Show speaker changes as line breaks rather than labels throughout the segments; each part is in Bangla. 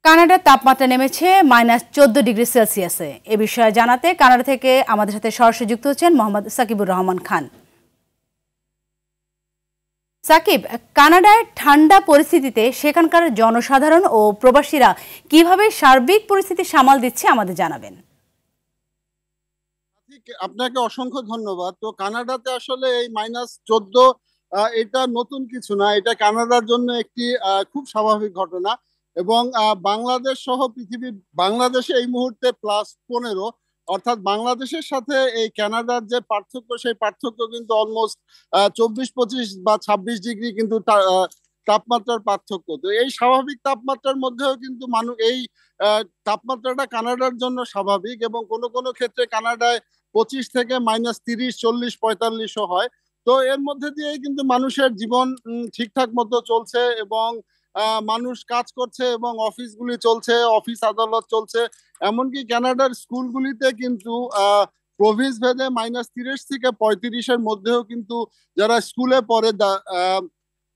কানাডার তাপমাত্রা নেমেছে -14 ডিগ্রি সেলসিয়াসে। এ বিষয়ে জানাতে কানাডা থেকে আমাদের সাথে সরাসরি যুক্ত হচ্ছেন মোহাম্মদ সাকিবুর রহমান খান। সাকিব, কানাডায় ঠান্ডা পরিস্থিতিতে সেখানকার জনসাধারণ ও প্রবাসীরা কিভাবে সার্বিক পরিস্থিতি সামাল দিচ্ছে আমাদের জানাবেন।
আপনাকে অসংখ্য ধন্যবাদ। তো কানাডাতে আসলে এই -14 এটা নতুন কিছু না, এটা কানাডার জন্য একটি খুব স্বাভাবিক ঘটনা। এবং বাংলাদেশ সহ পৃথিবীর, বাংলাদেশে এই মুহূর্তে +15, অর্থাৎ বাংলাদেশের সাথে এই কানাডার যে পার্থক্য, সেই পার্থক্য কিন্তু অলমোস্ট 24-25 বা 26 ডিগ্রি কিন্তু তাপমাত্রার পার্থক্য। তো এই স্বাভাবিক তাপমাত্রার মধ্যেও কিন্তু মানুষ এই তাপমাত্রাটা কানাডার জন্য স্বাভাবিক, এবং কোনো কোনো ক্ষেত্রে কানাডায় 25 থেকে -30, 40, 45ও হয়। তো এর মধ্যে দিয়েই কিন্তু মানুষের জীবন ঠিকঠাক মতো চলছে, এবং মানুষ কাজ করছে, এবং অফিসগুলি চলছে, অফিস আদালত চলছে। এমনকি কানাডার স্কুলগুলিতে কিন্তু প্রভিন্স ভেদে -30 থেকে 35-এর মধ্যেও কিন্তু যারা স্কুলে পড়ে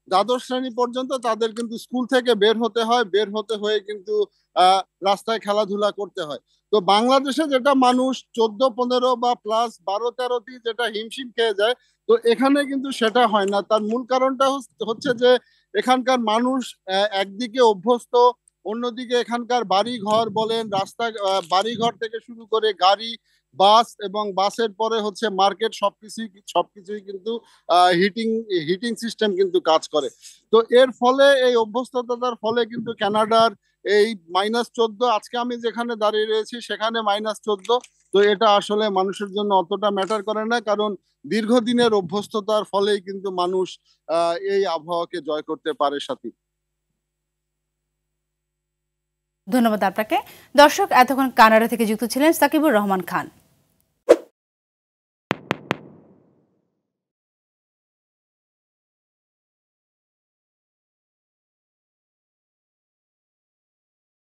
দ্বাদশ শ্রেণী পর্যন্ত, তাদের কিন্তু স্কুল থেকে বের হতে হয়, বের হতে হয়ে কিন্তু রাস্তায় খেলাধুলা করতে হয়। তো বাংলাদেশে যেটা মানুষ 14-15 বা +12-13 যেটা হিমশিম খেয়ে যায়, তো এখানে কিন্তু সেটা হয় না। তার মূল কারণটা হচ্ছে যে এখানকার মানুষ একদিকে অভ্যস্ত, অন্যদিকে এখানকার বাড়ি ঘর বলেন, রাস্তা, বাড়ি ঘর থেকে শুরু করে গাড়ি, বাস, এবং বাসের পরে হচ্ছে মার্কেট, সবকিছুই কিন্তু হিটিং হিটিং সিস্টেম কিন্তু কাজ করে। তো এর ফলে, এই অভ্যস্ততার ফলে কিন্তু কানাডার এই -14, আজকে আমি যেখানে দাঁড়িয়ে রয়েছি সেখানে -14। তো এটা আসলে মানুষের জন্য অতটা ম্যাটার করে না, কারণ দীর্ঘদিনের অভ্যস্ততার ফলেই কিন্তু মানুষ এই আবহাওয়াকে জয় করতে পারে। সাথী,
ধন্যবাদ আপনাকে। দর্শক, এতক্ষণ কানাডা থেকে যুক্ত ছিলেন সাকিবুর রহমান খান।